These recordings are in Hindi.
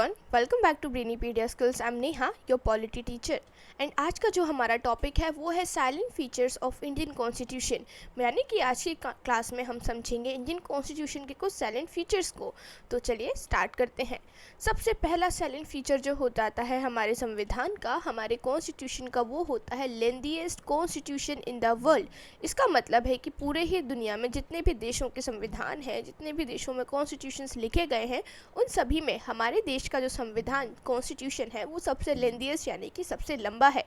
Everyone, welcome back to Brainypedia skills. I am Neha, your polity teacher. And आज का जो हमारा टॉपिक है वो है salient features of Indian constitution. यानी कि आज की क्लास में हम समझेंगे इंडियन कॉन्स्टिट्यूशन के कुछ साइलेंट फीचर्स को। तो चलिए स्टार्ट करते हैं। सबसे पहला साइलेंट फीचर जो हो जाता है हमारे संविधान का, हमारे कॉन्स्टिट्यूशन का, वो होता है lengthiest constitution in the world. इसका मतलब है कि पूरे ही दुनिया में जितने भी देशों के संविधान हैं, जितने भी देशों में कॉन्स्टिट्यूशंस लिखे गए हैं, उन सभी में हमारे देश का जो संविधान कॉन्स्टिट्यूशन है वो सबसे लेंथीएस्ट यानी कि सबसे लंबा है।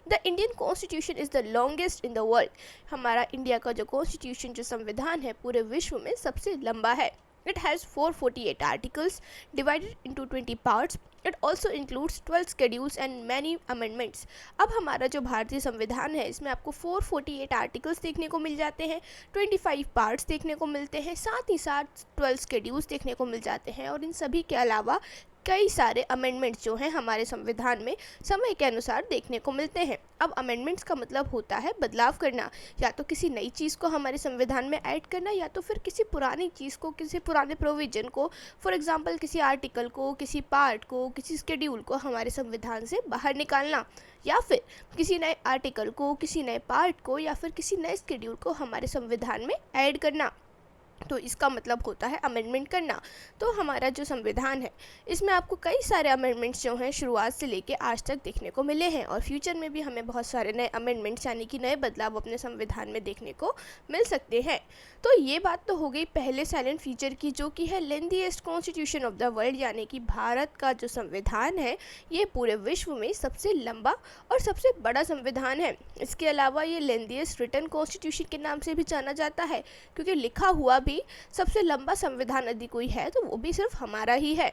The Indian constitution is the longest in the world. हमारा इंडिया का जो कॉन्स्टिट्यूशन, जो संविधान है, पूरे विश्व में सबसे लंबा है। It has 448 articles divided into 20 parts. It also includes 12 schedules and many amendments. अब हमारा जो भारतीय संविधान है इसमें आपको 448 आर्टिकल्स देखने को मिल जाते हैं, 25 पार्ट्स देखने को मिलते हैं, साथ ही साथ 12 शेड्यूल्स देखने को मिल जाते हैं, और इन सभी के अलावा कई सारे अमेंडमेंट्स जो हैं हमारे संविधान में समय के अनुसार देखने को मिलते हैं। अब अमेंडमेंट्स का मतलब होता है बदलाव करना, या तो किसी नई चीज़ को हमारे संविधान में ऐड करना, या तो फिर किसी पुरानी चीज़ को, किसी पुराने प्रोविजन को, फॉर एग्जांपल किसी आर्टिकल को, किसी पार्ट को, किसी शेड्यूल को हमारे संविधान से बाहर निकालना, या फिर किसी नए आर्टिकल को, किसी नए पार्ट को, या फिर किसी नए शेड्यूल को हमारे संविधान में ऐड करना। तो इसका मतलब होता है अमेंडमेंट करना। तो हमारा जो संविधान है इसमें आपको कई सारे अमेंडमेंट्स जो हैं शुरुआत से लेके आज तक देखने को मिले हैं, और फ्यूचर में भी हमें बहुत सारे नए अमेंडमेंट्स यानी कि नए बदलाव अपने संविधान में देखने को मिल सकते हैं। तो ये बात तो हो गई पहले साइलेंट फीचर की, जो कि है lengthiest constitution of the world, यानी कि भारत का जो संविधान है ये पूरे विश्व में सबसे लंबा और सबसे बड़ा संविधान है। इसके अलावा ये लेंथीएस्ट रिटन कॉन्स्टिट्यूशन के नाम से भी जाना जाता है, क्योंकि लिखा हुआ भी सबसे लंबा संविधान यदि कोई है तो वो भी सिर्फ हमारा ही है।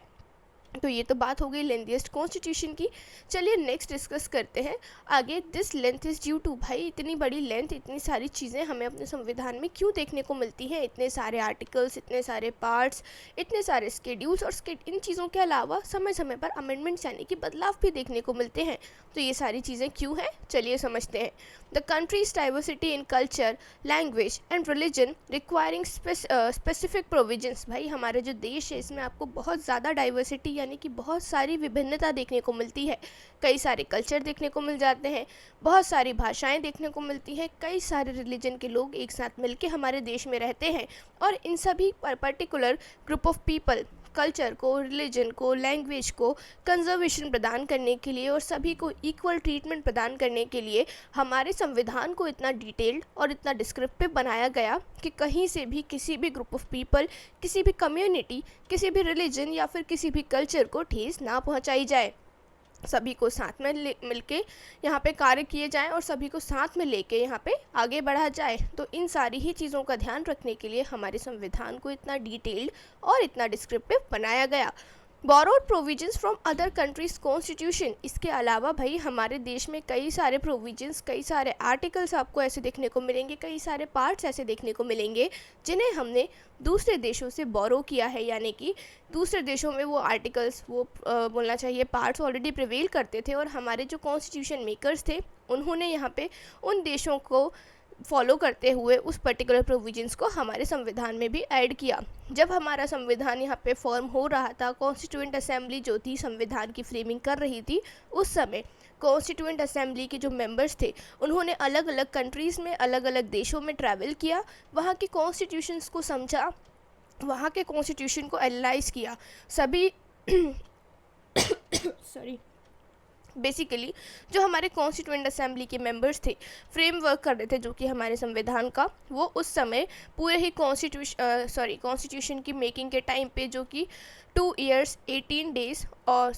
तो ये तो बात हो गई लेंथीएस्ट कॉन्स्टिट्यूशन की। चलिए नेक्स्ट डिस्कस करते हैं आगे। This length is due to, भाई इतनी बड़ी लेंथ, इतनी सारी चीज़ें हमें अपने संविधान में क्यों देखने को मिलती हैं, इतने सारे आर्टिकल्स, इतने सारे पार्ट्स, इतने सारे स्केड्यूल्स, और इन चीज़ों के अलावा समय समय पर अमेंडमेंट्स यानी कि बदलाव भी देखने को मिलते हैं। तो ये सारी चीज़ें क्यों हैं, चलिए समझते हैं। The countries diversity in culture, language and religion requiring specific provisions. भाई हमारे जो देश है इसमें आपको बहुत ज़्यादा डाइवर्सिटी यानी कि बहुत सारी विभिन्नता देखने को मिलती है। कई सारे कल्चर देखने को मिल जाते हैं, बहुत सारी भाषाएं देखने को मिलती हैं, कई सारे रिलीजन के लोग एक साथ मिलकर हमारे देश में रहते हैं, और इन सभी particular group of people culture को, रिलीजन को, लैंग्वेज को कंजर्वेशन प्रदान करने के लिए और सभी को इक्वल ट्रीटमेंट प्रदान करने के लिए हमारे संविधान को इतना डिटेल्ड और इतना डिस्क्रिप्टिव बनाया गया कि कहीं से भी किसी भी ग्रुप ऑफ पीपल, किसी भी कम्युनिटी, किसी भी रिलीजन या फिर किसी भी कल्चर को ठेस ना पहुंचाई जाए। सभी को साथ में मिलके यहाँ पे कार्य किए जाएं और सभी को साथ में लेके यहाँ पे आगे बढ़ा जाए। तो इन सारी ही चीज़ों का ध्यान रखने के लिए हमारे संविधान को इतना डिटेल्ड और इतना डिस्क्रिप्टिव बनाया गया। Borrowed provisions from other countries constitution. इसके अलावा भाई हमारे देश में कई सारे प्रोविजंस, कई सारे आर्टिकल्स आपको ऐसे देखने को मिलेंगे, कई सारे पार्ट्स ऐसे देखने को मिलेंगे जिन्हें हमने दूसरे देशों से बोरो किया है, यानी कि दूसरे देशों में वो आर्टिकल्स, वो बोलना चाहिए पार्ट्स ऑलरेडी प्रिवेल करते थे, और हमारे जो कॉन्स्टिट्यूशन मेकर्स थे उन्होंने यहाँ पे उन देशों को फॉलो करते हुए उस पर्टिकुलर प्रोविजंस को हमारे संविधान में भी ऐड किया। जब हमारा संविधान यहाँ पे फॉर्म हो रहा था, कॉन्स्टिट्यूएंट असेंबली जो थी संविधान की फ्रेमिंग कर रही थी, उस समय कॉन्स्टिट्यूएंट असेंबली के जो मेंबर्स थे उन्होंने अलग अलग कंट्रीज़ में, अलग अलग देशों में ट्रैवल किया, वहाँ के कॉन्स्टिट्यूशंस को समझा, वहाँ के कॉन्स्टिट्यूशन को एनालाइज किया। सभी सॉरी बेसिकली जो हमारे कॉन्स्टिट्यूएंट असेंबली के मेंबर्स थे, फ्रेमवर्क कर रहे थे जो कि हमारे संविधान का, वो उस समय पूरे ही कॉन्स्टिट्यूशन की मेकिंग के टाइम पे, जो कि 2 years 18 days और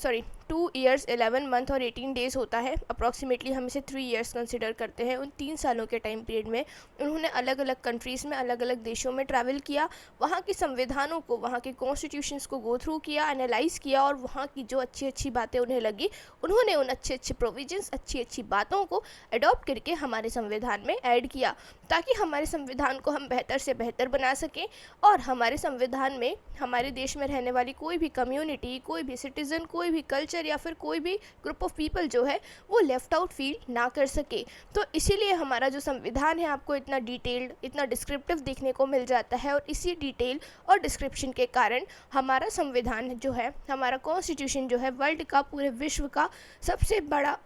2 years 11 month और 18 days होता है, अप्रॉक्सीमेटली हम इसे 3 years कंसिडर करते हैं। उन 3 सालों के टाइम पीरियड में उन्होंने अलग अलग कंट्रीज़ में, अलग अलग देशों में ट्रैवल किया, वहाँ के संविधानों को, वहाँ के कॉन्स्टिट्यूशंस को गो थ्रू किया, एनालाइज किया, और वहाँ की जो अच्छी अच्छी बातें उन्हें लगी, उन्होंने उन अच्छे अच्छे प्रोविजंस, अच्छी अच्छी बातों को अडॉप्ट करके हमारे संविधान में ऐड किया, ताकि हमारे संविधान को हम बेहतर से बेहतर बना सकें, और हमारे संविधान में हमारे देश में रहने वाली कोई भी कम्युनिटी, कोई भी सिटीज़न, कोई भी कल्चर कल्चर या फिर कोई भी ग्रुप ऑफ पीपल जो है वो लेफ्ट आउट फील ना कर सके। तो इसीलिए हमारा जो संविधान है आपको इतना डिटेल्ड, इतना डिस्क्रिप्टिव देखने को मिल जाता है, और इसी डिटेल और डिस्क्रिप्शन के कारण हमारा संविधान जो है, हमारा कॉन्स्टिट्यूशन जो है, वर्ल्ड का, पूरे विश्व का सबसे बड़ा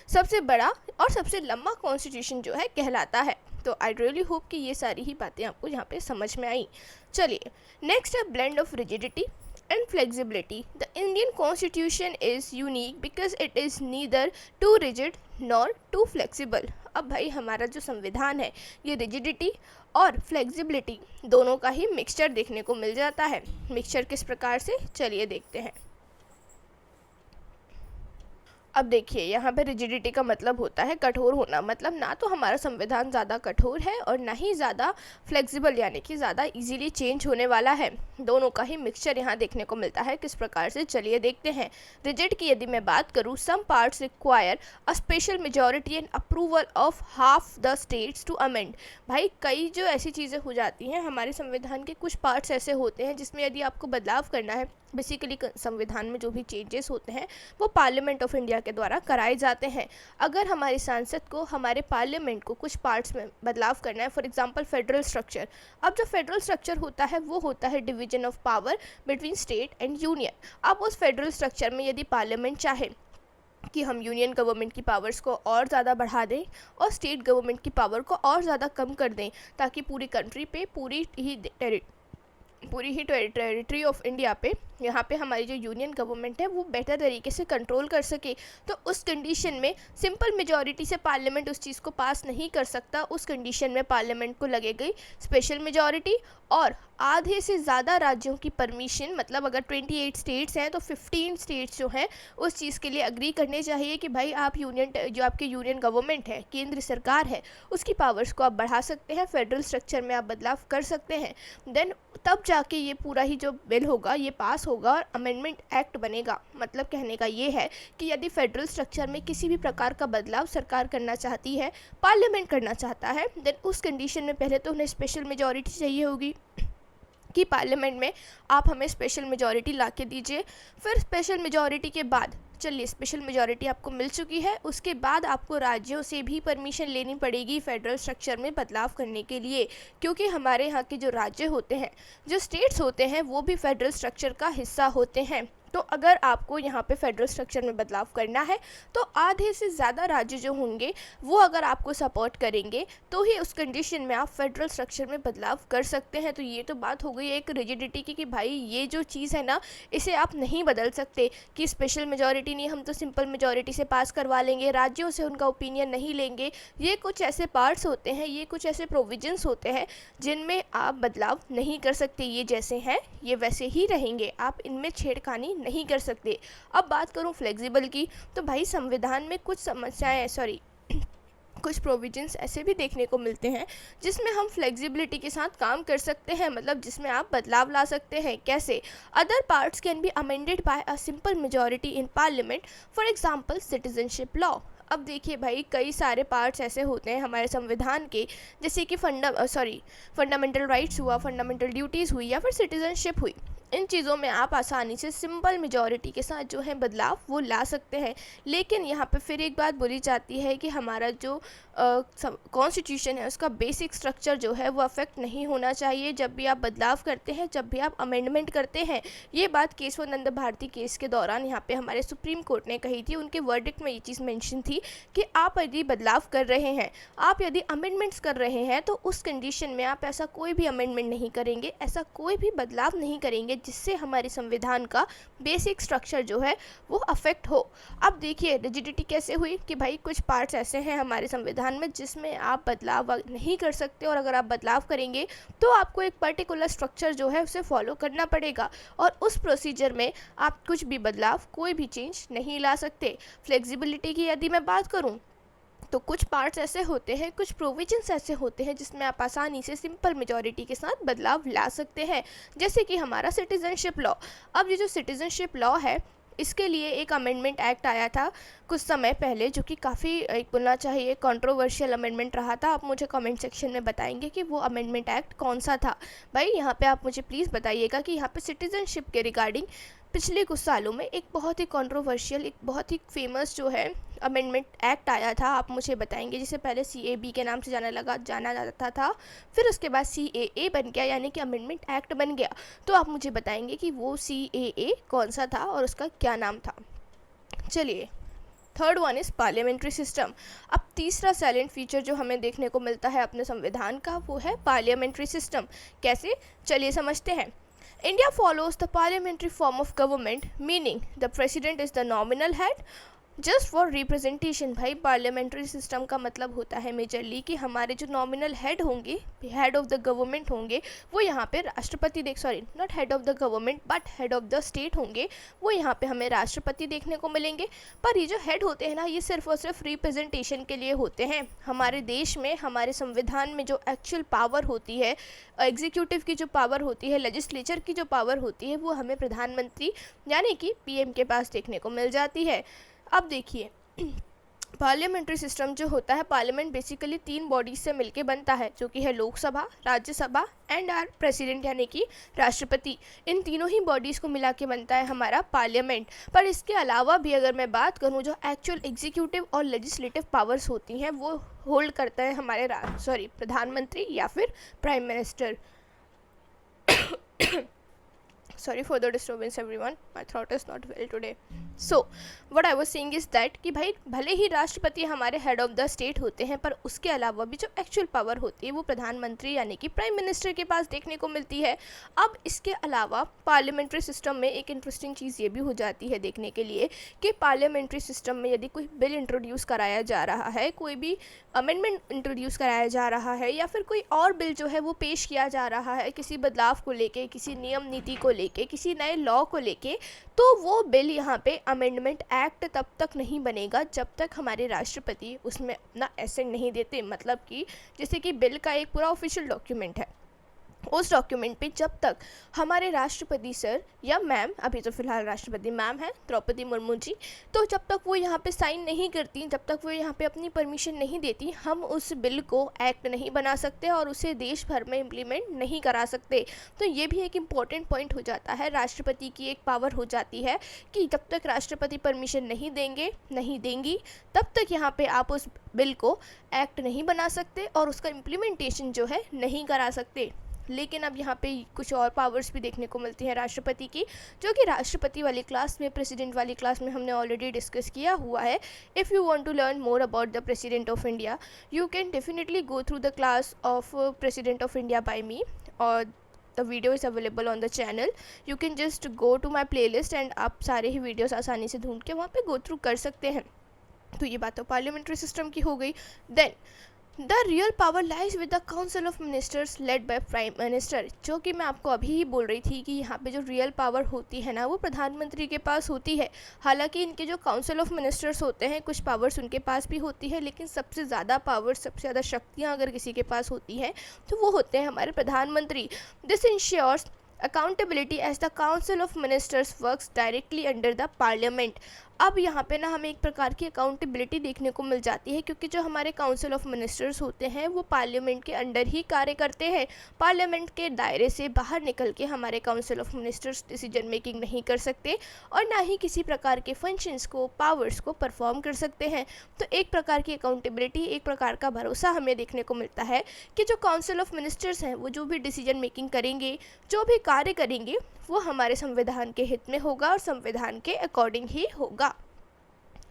सबसे बड़ा और सबसे लंबा कॉन्स्टिट्यूशन जो है कहलाता है। तो आई रियली होप कि ये सारी ही बातें आपको यहाँ पे समझ में आई। चलिए नेक्स्ट है blend of rigidity and flexibility. The Indian Constitution is unique because it is neither too rigid nor too flexible. अब भाई हमारा जो संविधान है ये रिजिडिटी और फ्लेक्सिबिलिटी दोनों का ही मिक्सचर देखने को मिल जाता है। मिक्सचर किस प्रकार से, चलिए देखते हैं। अब देखिए यहाँ पे रिजिडिटी का मतलब होता है कठोर होना, मतलब ना तो हमारा संविधान ज़्यादा कठोर है और ना ही ज़्यादा फ्लेक्सिबल यानी कि ज़्यादा इजीली चेंज होने वाला है। दोनों का ही मिक्सचर यहाँ देखने को मिलता है। किस प्रकार से, चलिए देखते हैं। रिजिड की यदि मैं बात करूँ, some parts require a special majority and approval of half the states to amend. भाई कई जो ऐसी चीज़ें हो जाती हैं, हमारे संविधान के कुछ पार्ट्स ऐसे होते हैं जिसमें यदि आपको बदलाव करना है, बेसिकली संविधान में जो भी चेंजेस होते हैं वो पार्लियामेंट ऑफ इंडिया के द्वारा कराए जाते हैं। अगर हमारे सांसद को, हमारे पार्लियामेंट को कुछ पार्ट्स में बदलाव करना है, फॉर एग्जांपल फेडरल स्ट्रक्चर। अब जो फेडरल स्ट्रक्चर होता है वो होता है division of power between state and union. अब उस फेडरल स्ट्रक्चर में यदि पार्लियामेंट चाहे कि हम यूनियन गवर्नमेंट की पावर्स को और ज़्यादा बढ़ा दें और स्टेट गवर्नमेंट की पावर को और ज़्यादा कम कर दें, ताकि पूरी कंट्री पे, पूरी ही टेरिटरी ऑफ इंडिया पे, यहाँ पे हमारी जो यूनियन गवर्नमेंट है वो बेटर तरीके से कंट्रोल कर सके, तो उस कंडीशन में सिंपल मेजॉरिटी से पार्लियामेंट उस चीज़ को पास नहीं कर सकता। उस कंडीशन में पार्लियामेंट को लगेगी स्पेशल मेजॉरिटी और आधे से ज़्यादा राज्यों की परमिशन, मतलब अगर 28 स्टेट्स हैं तो 15 स्टेट्स जो हैं उस चीज़ के लिए अग्री करने चाहिए कि भाई आप जो आपके यूनियन गवर्नमेंट है, केंद्र सरकार है, उसकी पावर्स को आप बढ़ा सकते हैं, फेडरल स्ट्रक्चर में आप बदलाव कर सकते हैं। देन तब जाके ये पूरा ही जो बिल होगा ये पास होगा और अमेंडमेंट एक्ट बनेगा। मतलब कहने का ये है कि यदि फेडरल स्ट्रक्चर में किसी भी प्रकार का बदलाव सरकार करना चाहती है, पार्लियामेंट करना चाहता है, देन उस कंडीशन में पहले तो उन्हें स्पेशल मेजॉरिटी चाहिए होगी कि पार्लियामेंट में आप हमें स्पेशल मेजॉरिटी ला के दीजिए। फिर स्पेशल मेजॉरिटी के बाद, चलिए स्पेशल मेजॉरिटी आपको मिल चुकी है, उसके बाद आपको राज्यों से भी परमिशन लेनी पड़ेगी फेडरल स्ट्रक्चर में बदलाव करने के लिए, क्योंकि हमारे यहाँ के जो राज्य होते हैं, जो स्टेट्स होते हैं, वो भी फेडरल स्ट्रक्चर का हिस्सा होते हैं। तो अगर आपको यहाँ पे फेडरल स्ट्रक्चर में बदलाव करना है तो आधे से ज़्यादा राज्य जो होंगे वो अगर आपको सपोर्ट करेंगे तो ही उस कंडीशन में आप फेडरल स्ट्रक्चर में बदलाव कर सकते हैं। तो ये तो बात हो गई एक रिजिडिटी की कि भाई ये जो चीज़ है ना, इसे आप नहीं बदल सकते कि स्पेशल मेजॉरिटी नहीं, हम तो सिंपल मेजॉरिटी से पास करवा लेंगे, राज्यों से उनका ओपिनियन नहीं लेंगे। ये कुछ ऐसे पार्ट्स होते हैं, ये कुछ ऐसे प्रोविजंस होते हैं जिनमें आप बदलाव नहीं कर सकते। ये जैसे हैं ये वैसे ही रहेंगे, आप इनमें छेड़खानी नहीं कर सकते। अब बात करूं फ्लेक्सिबल की, तो भाई संविधान में कुछ प्रोविजंस ऐसे भी देखने को मिलते हैं जिसमें हम फ्लेक्सिबिलिटी के साथ काम कर सकते हैं, मतलब जिसमें आप बदलाव ला सकते हैं। कैसे? Other parts can be amended bye a simple majority in parliament, for example citizenship law. अब देखिए भाई कई सारे पार्ट्स ऐसे होते हैं हमारे संविधान के, जैसे कि फंडामेंटल राइट्स हुआ, फंडामेंटल ड्यूटीज़ हुई या फिर सिटीजनशिप हुई। इन चीज़ों में आप आसानी से सिंपल मेजॉरिटी के साथ जो है बदलाव वो ला सकते हैं। लेकिन यहाँ पे फिर एक बात बोली जाती है कि हमारा जो कॉन्स्टिट्यूशन है उसका बेसिक स्ट्रक्चर जो है वो अफेक्ट नहीं होना चाहिए जब भी आप बदलाव करते हैं, जब भी आप अमेंडमेंट करते हैं। ये बात केशवानंद भारती केस के दौरान यहाँ पे हमारे सुप्रीम कोर्ट ने कही थी। उनके वर्डिक्ट में ये चीज़ मेंशन थी कि आप यदि बदलाव कर रहे हैं, आप यदि अमेंडमेंट्स कर रहे हैं, तो उस कंडीशन में आप ऐसा कोई भी अमेंडमेंट नहीं करेंगे, ऐसा कोई भी बदलाव नहीं करेंगे जिससे हमारे संविधान का बेसिक स्ट्रक्चर जो है वो अफेक्ट हो। अब देखिए रिजिडिटी कैसे हुई कि भाई कुछ पार्ट्स ऐसे हैं हमारे संविधान में जिसमें आप बदलाव नहीं कर सकते, और अगर आप बदलाव करेंगे तो आपको एक पर्टिकुलर स्ट्रक्चर जो है उसे फॉलो करना पड़ेगा, और उस प्रोसीजर में आप कुछ भी बदलाव, कोई भी चेंज नहीं ला सकते। फ्लेक्सिबिलिटी की यदि मैं बात करूं तो कुछ पार्ट्स ऐसे होते हैं, कुछ प्रोविजंस ऐसे होते हैं जिसमें आप आसानी से सिंपल मेजॉरिटी के साथ बदलाव ला सकते हैं, जैसे कि हमारा सिटीजनशिप लॉ। अब ये जो सिटीजनशिप लॉ है इसके लिए एक अमेंडमेंट एक्ट आया था कुछ समय पहले, जो कि काफ़ी एक बोलना चाहिए कंट्रोवर्शियल अमेंडमेंट रहा था। आप मुझे कमेंट सेक्शन में बताएंगे कि वो अमेंडमेंट एक्ट कौन सा था। भाई यहाँ पे आप मुझे प्लीज़ बताइएगा कि यहाँ पे सिटीजनशिप के रिगार्डिंग पिछले कुछ सालों में एक बहुत ही कंट्रोवर्शियल, एक बहुत ही फेमस जो है अमेंडमेंट एक्ट आया था, आप मुझे बताएंगे, जिसे पहले CAB के नाम से जाना जाता था, फिर उसके बाद CAA बन गया, यानी कि अमेंडमेंट एक्ट बन गया। तो आप मुझे बताएंगे कि वो CAA कौन सा था और उसका क्या नाम था। चलिए, third one is parliamentary system. अब तीसरा साइलेंट फीचर जो हमें देखने को मिलता है अपने संविधान का, वो है पार्लियामेंट्री सिस्टम। कैसे, चलिए समझते हैं। India follows the parliamentary form of government, meaning the president is the nominal head just for representation. भाई पार्लियामेंट्री सिस्टम का मतलब होता है मेजरली कि हमारे जो नॉमिनल हेड होंगे, हेड ऑफ द गवर्नमेंट होंगे, वो यहाँ पे राष्ट्रपति not head of the government but head of the state होंगे, वो यहाँ पे हमें राष्ट्रपति देखने को मिलेंगे। पर ये जो हेड होते हैं ना, ये सिर्फ और सिर्फ रिप्रेजेंटेशन के लिए होते हैं। हमारे देश में, हमारे संविधान में जो एक्चुअल पावर होती है, एग्जीक्यूटिव की जो पावर होती है, लेजिस्लेचर की जो पावर होती है, वो हमें प्रधानमंत्री यानी कि PM के पास देखने को मिल जाती है। अब देखिए, पार्लियामेंट्री सिस्टम जो होता है, पार्लियामेंट बेसिकली 3 बॉडीज से मिलके बनता है, जो कि है Lok Sabha, Rajya Sabha and our president यानी कि राष्ट्रपति। इन तीनों ही बॉडीज़ को मिला के बनता है हमारा पार्लियामेंट। पर इसके अलावा भी अगर मैं बात करूं, जो एक्चुअल एग्जीक्यूटिव और लेजिस्लेटिव पावर्स होती हैं, वो होल्ड करता है हमारे प्रधानमंत्री या फिर prime minister. Sorry for the disturbance everyone, my throat is not well today. So what I was saying is that कि भाई भले ही राष्ट्रपति हमारे हेड ऑफ द स्टेट होते हैं, पर उसके अलावा भी जो एक्चुअल पावर होती है वो प्रधानमंत्री यानी कि प्राइम मिनिस्टर के पास देखने को मिलती है। अब इसके अलावा पार्लियामेंट्री सिस्टम में एक इंटरेस्टिंग चीज़ ये भी हो जाती है देखने के लिए कि पार्लियामेंट्री सिस्टम में यदि कोई बिल इंट्रोड्यूस कराया जा रहा है, कोई भी अमेंडमेंट इंट्रोड्यूस कराया जा रहा है, या फिर कोई और बिल जो है वो पेश किया जा रहा है किसी बदलाव को लेके, किसी नियम नीति को लेके, किसी नए लॉ को लेके, तो वो बिल यहाँ पे अमेंडमेंट एक्ट तब तक नहीं बनेगा जब तक हमारे राष्ट्रपति उसमें अपना एसेंट नहीं देते। मतलब कि जैसे कि बिल का एक पूरा ऑफिशियल डॉक्यूमेंट है, उस डॉक्यूमेंट पे जब तक हमारे राष्ट्रपति सर या मैम, अभी तो फिलहाल राष्ट्रपति मैम है द्रौपदी मुर्मू जी, तो जब तक वो यहाँ पे साइन नहीं करती, जब तक वो यहाँ पे अपनी परमिशन नहीं देती, हम उस बिल को एक्ट नहीं बना सकते और उसे देश भर में इम्प्लीमेंट नहीं करा सकते। तो ये भी एक इम्पॉर्टेंट पॉइंट हो जाता है। राष्ट्रपति की एक पावर हो जाती है कि जब तक राष्ट्रपति परमिशन नहीं देंगी, तब तक यहाँ पे आप उस बिल को एक्ट नहीं बना सकते और उसका इम्प्लीमेंटेशन जो है नहीं करा सकते। लेकिन अब यहाँ पे कुछ और पावर्स भी देखने को मिलती हैं राष्ट्रपति की, जो कि राष्ट्रपति वाली क्लास में, प्रेसिडेंट वाली क्लास में हमने ऑलरेडी डिस्कस किया हुआ है। If you want to learn more about the president of India, you can definitely go through the class of president of India by me, और the video is available on the channel. You can just go to my playlist and आप सारे ही वीडियोज़ आसानी से ढूंढ के वहाँ पर गो थ्रू कर सकते हैं। तो ये बात तो पार्लियामेंट्री सिस्टम की हो गई। Then the real power lies with the council of ministers led by prime minister, जो कि मैं आपको अभी ही बोल रही थी कि यहाँ पे जो रियल पावर होती है ना, वो प्रधानमंत्री के पास होती है। हालांकि इनके जो काउंसिल ऑफ मिनिस्टर्स होते हैं, कुछ पावर्स उनके पास भी होती है, लेकिन सबसे ज़्यादा पावर्स, सबसे ज़्यादा शक्तियाँ अगर किसी के पास होती हैं तो वो होते हैं हमारे प्रधानमंत्री। This ensures accountability as the council of ministers works directly under the parliament. अब यहाँ पे ना हमें एक प्रकार की अकाउंटेबिलिटी देखने को मिल जाती है, क्योंकि जो हमारे काउंसिल ऑफ मिनिस्टर्स होते हैं वो पार्लियामेंट के अंडर ही कार्य करते हैं। पार्लियामेंट के दायरे से बाहर निकल के हमारे council of ministers decision making नहीं कर सकते और ना ही किसी प्रकार के फंक्शंस को, पावर्स को परफॉर्म कर सकते हैं। तो एक प्रकार की अकाउंटेबिलिटी, एक प्रकार का भरोसा हमें देखने को मिलता है कि जो काउंसिल ऑफ मिनिस्टर्स हैं वो जो भी डिसीजन मेकिंग करेंगे, जो भी कार्य करेंगे, वो हमारे संविधान के हित में होगा और संविधान के अकॉर्डिंग ही होगा।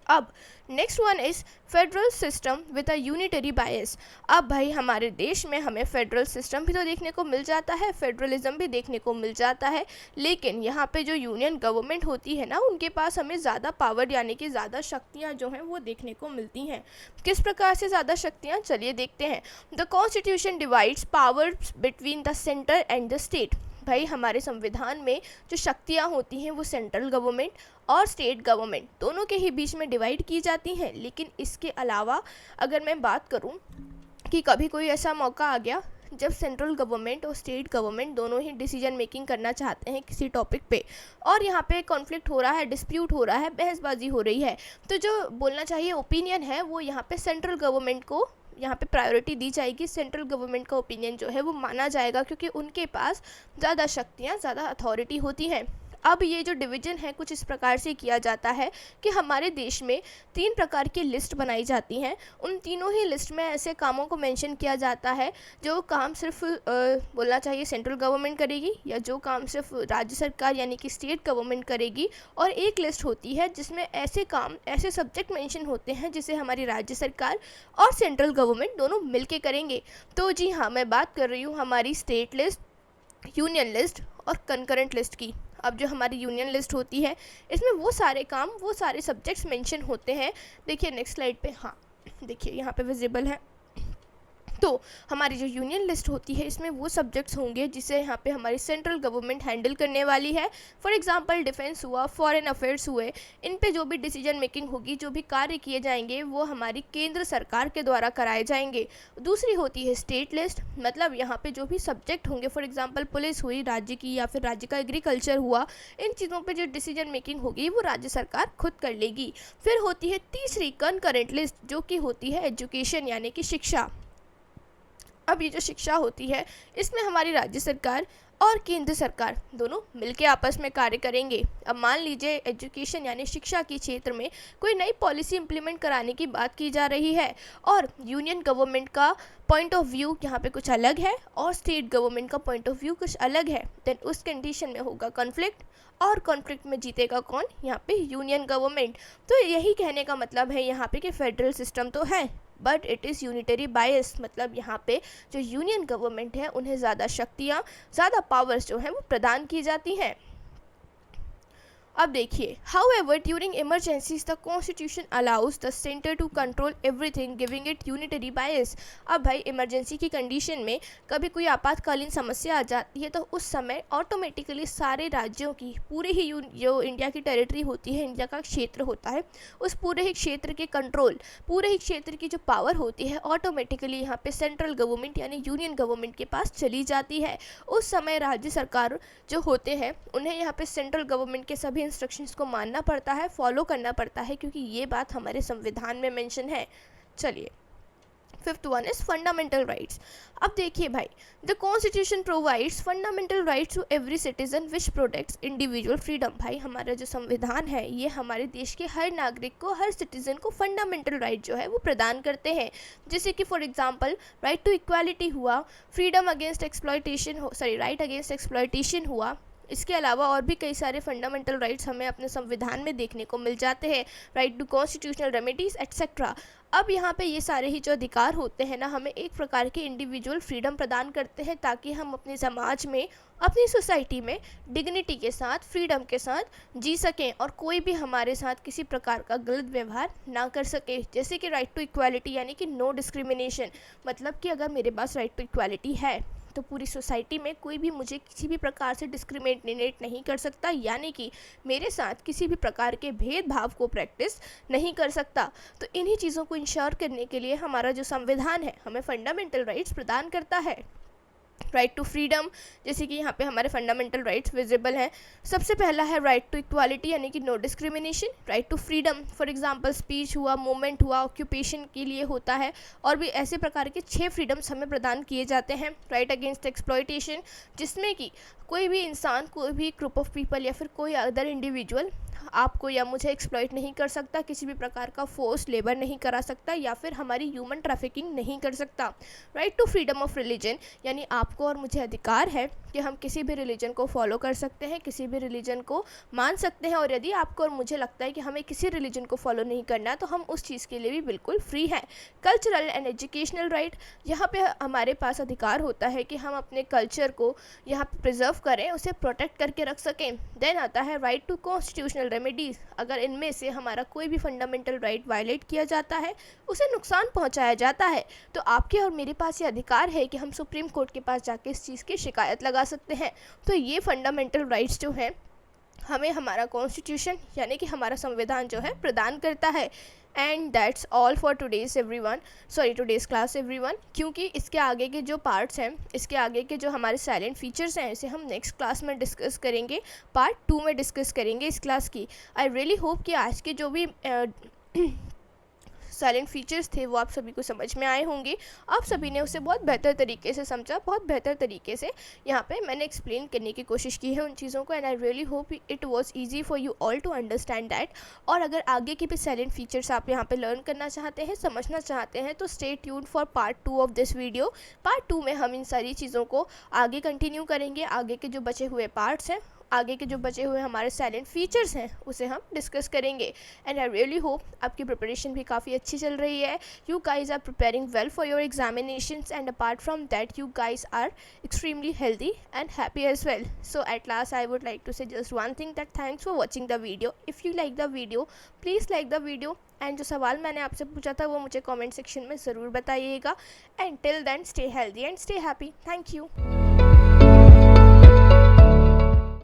अब next one is federal system with a unitary बायस। अब भाई हमारे देश में हमें फेडरल सिस्टम भी तो देखने को मिल जाता है, फेडरलिज्म भी देखने को मिल जाता है, लेकिन यहाँ पे जो यूनियन गवर्नमेंट होती है ना, उनके पास हमें ज़्यादा पावर यानी कि ज़्यादा शक्तियाँ जो हैं वो देखने को मिलती हैं। किस प्रकार से ज़्यादा शक्तियाँ, चलिए देखते हैं। The constitution divides powers between the centre and the state. भाई हमारे संविधान में जो शक्तियाँ होती हैं वो सेंट्रल गवर्नमेंट और स्टेट गवर्नमेंट दोनों के ही बीच में डिवाइड की जाती हैं। लेकिन इसके अलावा अगर मैं बात करूं कि कभी कोई ऐसा मौका आ गया जब सेंट्रल गवर्नमेंट और स्टेट गवर्नमेंट दोनों ही डिसीजन मेकिंग करना चाहते हैं किसी टॉपिक पे, और यहाँ पे कॉन्फ्लिक्ट हो रहा है, डिस्प्यूट हो रहा है, बहसबाजी हो रही है, तो जो बोलना चाहिए ओपिनियन है वो यहाँ पे सेंट्रल गवर्नमेंट को यहाँ पे प्रायोरिटी दी जाएगी। सेंट्रल गवर्नमेंट का ओपिनियन जो है वो माना जाएगा, क्योंकि उनके पास ज़्यादा शक्तियाँ, ज़्यादा अथॉरिटी होती हैं। अब ये जो डिवीजन है कुछ इस प्रकार से किया जाता है कि हमारे देश में 3 प्रकार की लिस्ट बनाई जाती हैं। उन तीनों ही लिस्ट में ऐसे कामों को मेंशन किया जाता है जो काम सिर्फ बोलना चाहिए सेंट्रल गवर्नमेंट करेगी या जो काम सिर्फ राज्य सरकार यानी कि स्टेट गवर्नमेंट करेगी, और एक लिस्ट होती है जिसमें ऐसे काम ऐसे सब्जेक्ट मेंशन होते हैं जिसे हमारी राज्य सरकार और सेंट्रल गवर्नमेंट दोनों मिलके करेंगे। तो जी हाँ, मैं बात कर रही हूँ हमारी स्टेट लिस्ट, यूनियन लिस्ट और कंकरेंट लिस्ट की। अब जो हमारी यूनियन लिस्ट होती है इसमें वो सारे काम वो सारे सब्जेक्ट्स मेंशन होते हैं। देखिए नेक्स्ट स्लाइड पे, हाँ देखिए यहाँ पे विजिबल है। तो हमारी जो यूनियन लिस्ट होती है इसमें वो सब्जेक्ट्स होंगे जिसे यहाँ पे हमारी सेंट्रल गवर्नमेंट हैंडल करने वाली है। फॉर एग्जांपल डिफेंस हुआ, फॉरेन अफेयर्स हुए, इन पे जो भी डिसीजन मेकिंग होगी, जो भी कार्य किए जाएंगे वो हमारी केंद्र सरकार के द्वारा कराए जाएंगे। दूसरी होती है स्टेट लिस्ट, मतलब यहाँ पे जो भी सब्जेक्ट होंगे, फॉर एग्जाम्पल पुलिस हुई राज्य की या फिर राज्य का एग्रीकल्चर हुआ, इन चीज़ों पर जो डिसीजन मेकिंग होगी वो राज्य सरकार खुद कर लेगी। फिर होती है तीसरी कंकरेंट लिस्ट जो कि होती है एजुकेशन यानी कि शिक्षा। अब ये जो शिक्षा होती है इसमें हमारी राज्य सरकार और केंद्र सरकार दोनों मिलके आपस में कार्य करेंगे। अब मान लीजिए एजुकेशन यानी शिक्षा के क्षेत्र में कोई नई पॉलिसी इंप्लीमेंट कराने की बात की जा रही है और यूनियन गवर्नमेंट का पॉइंट ऑफ व्यू यहाँ पे कुछ अलग है और स्टेट गवर्नमेंट का पॉइंट ऑफ व्यू कुछ अलग है, देन उस कंडीशन में होगा कॉन्फ्लिक्ट, और कॉन्फ्लिक्ट में जीतेगा कौन? यहाँ पे यूनियन गवर्नमेंट। तो यही कहने का मतलब है यहाँ पे कि फेडरल सिस्टम तो है बट इट इज़ यूनिटरी बायस, मतलब यहाँ पे जो यूनियन गवर्नमेंट है उन्हें ज़्यादा शक्तियाँ, ज़्यादा पावर्स जो हैं वो प्रदान की जाती हैं। अब देखिए, however during emergencies the constitution allows the center to control everything giving it unitary bias। अब भाई इमरजेंसी की कंडीशन में कभी कोई आपातकालीन समस्या आ जाती है तो उस समय ऑटोमेटिकली सारे राज्यों की पूरे ही जो इंडिया की टेरिटरी होती है, इंडिया का क्षेत्र होता है, उस पूरे ही क्षेत्र के कंट्रोल, पूरे ही क्षेत्र की जो पावर होती है ऑटोमेटिकली यहाँ पे सेंट्रल गवर्नमेंट यानी यूनियन गवर्नमेंट के पास चली जाती है। उस समय राज्य सरकार जो होते हैं उन्हें यहाँ पे सेंट्रल गवर्नमेंट के सभी इंस्ट्रक्शंस को मानना पड़ता है, फॉलो करना पड़ता है, क्योंकि ये बात हमारे संविधान में मेंशन है। चलिए, fifth one is fundamental rights. अब देखिए भाई, the constitution provides fundamental rights to every citizen which protects individual freedom. भाई हमारा जो संविधान है ये हमारे देश के हर नागरिक को, हर सिटीजन को फंडामेंटल राइट जो है वो प्रदान करते हैं। जैसे कि for example right to equality हुआ, freedom against exploitation right against exploitation हुआ। इसके अलावा और भी कई सारे फंडामेंटल राइट्स हमें अपने संविधान में देखने को मिल जाते हैं, right to constitutional remedies etcetera. अब यहाँ पे ये सारे ही जो अधिकार होते हैं ना, हमें एक प्रकार की इंडिविजुअल फ्रीडम प्रदान करते हैं ताकि हम अपने समाज में, अपनी सोसाइटी में डिग्निटी के साथ, फ्रीडम के साथ जी सकें और कोई भी हमारे साथ किसी प्रकार का गलत व्यवहार ना कर सके। जैसे कि राइट टू इक्वालिटी यानी कि नो डिस्क्रिमिनेशन, मतलब कि अगर मेरे पास राइट टू इक्वालिटी है तो पूरी सोसाइटी में कोई भी मुझे किसी भी प्रकार से डिस्क्रिमिनेट नहीं कर सकता, यानी कि मेरे साथ किसी भी प्रकार के भेदभाव को प्रैक्टिस नहीं कर सकता। तो इन्हीं चीज़ों को इंश्योर करने के लिए हमारा जो संविधान है हमें फंडामेंटल राइट्स प्रदान करता है। राइट टू फ्रीडम, जैसे कि यहाँ पे हमारे फंडामेंटल राइट्स विजिबल हैं। सबसे पहला है राइट टू इक्वालिटी यानी कि no discrimination. Right to freedom, for example speech हुआ, मूवमेंट हुआ, ऑक्यूपेशन के लिए होता है, और भी ऐसे प्रकार के 6 फ्रीडम्स हमें प्रदान किए जाते हैं। राइट अगेंस्ट एक्सप्लॉयटेशन, जिसमें कि कोई भी इंसान, कोई भी ग्रुप ऑफ पीपल या फिर कोई अदर इंडिविजुअल आपको या मुझे एक्सप्लॉइट नहीं कर सकता, किसी भी प्रकार का फोर्स लेबर नहीं करा सकता या फिर हमारी ह्यूमन ट्रैफिकिंग नहीं कर सकता। Right to freedom of religion, यानी आपको और मुझे अधिकार है कि हम किसी भी रिलीजन को फॉलो कर सकते हैं, किसी भी रिलीजन को मान सकते हैं, और यदि आपको और मुझे लगता है कि हमें किसी रिलीजन को फॉलो नहीं करना तो हम उस चीज़ के लिए भी बिल्कुल फ्री हैं। कल्चरल एंड एजुकेशनल राइट, यहाँ पे हमारे पास अधिकार होता है कि हम अपने कल्चर को यहाँ पे प्रिजर्व करें, उसे प्रोटेक्ट करके रख सकें। देन आता है राइट टू कॉन्स्टिट्यूशनल रेमेडीज, अगर इनमें से हमारा कोई भी फंडामेंटल राइट वायलेट किया जाता है, उसे नुकसान पहुँचाया जाता है, तो आपके और मेरे पास ये अधिकार है कि हम सुप्रीम कोर्ट के पास जाके इस चीज़ की शिकायत लगा सकते हैं। तो ये फंडामेंटल राइट्स जो हैं हमें हमारा कॉन्स्टिट्यूशन यानी कि हमारा संविधान जो है प्रदान करता है। And that's all for today's class everyone, क्योंकि इसके आगे के जो पार्ट्स हैं, इसके आगे के जो हमारे साइलेंट फीचर्स हैं, इसे हम नेक्स्ट क्लास में डिस्कस करेंगे, पार्ट 2 में डिस्कस करेंगे इस क्लास की। आई रियली होप कि आज के जो भी साइलेंट फीचर्स थे वो आप सभी को समझ में आए होंगे। आप सभी ने उसे बहुत बेहतर तरीके से समझा, बहुत बेहतर तरीके से यहाँ पे मैंने एक्सप्लेन करने की कोशिश की है उन चीज़ों को, and I really hope it was easy for you all to understand that. और अगर आगे के भी साइलेंट फीचर्स आप यहाँ पे लर्न करना चाहते हैं, समझना चाहते हैं, तो stay tuned for part 2 of this video. Part 2 में हम इन सारी चीज़ों को आगे कंटिन्यू करेंगे। आगे के जो बचे हुए पार्ट्स हैं, आगे के जो बचे हुए हमारे साइलेंट फीचर्स हैं, उसे हम डिस्कस करेंगे। एंड आई रियली होप आपकी प्रिपरेशन भी काफ़ी अच्छी चल रही है। You guys are preparing well for your examinations, and apart from that you guys are extremely healthy and happy as well. So at last I would like to say just one thing, that thanks for watching the video. If you like the video, please like the video, and जो सवाल मैंने आपसे पूछा था वो मुझे कमेंट सेक्शन में ज़रूर बताइएगा। And till then stay healthy and stay happy. Thank you.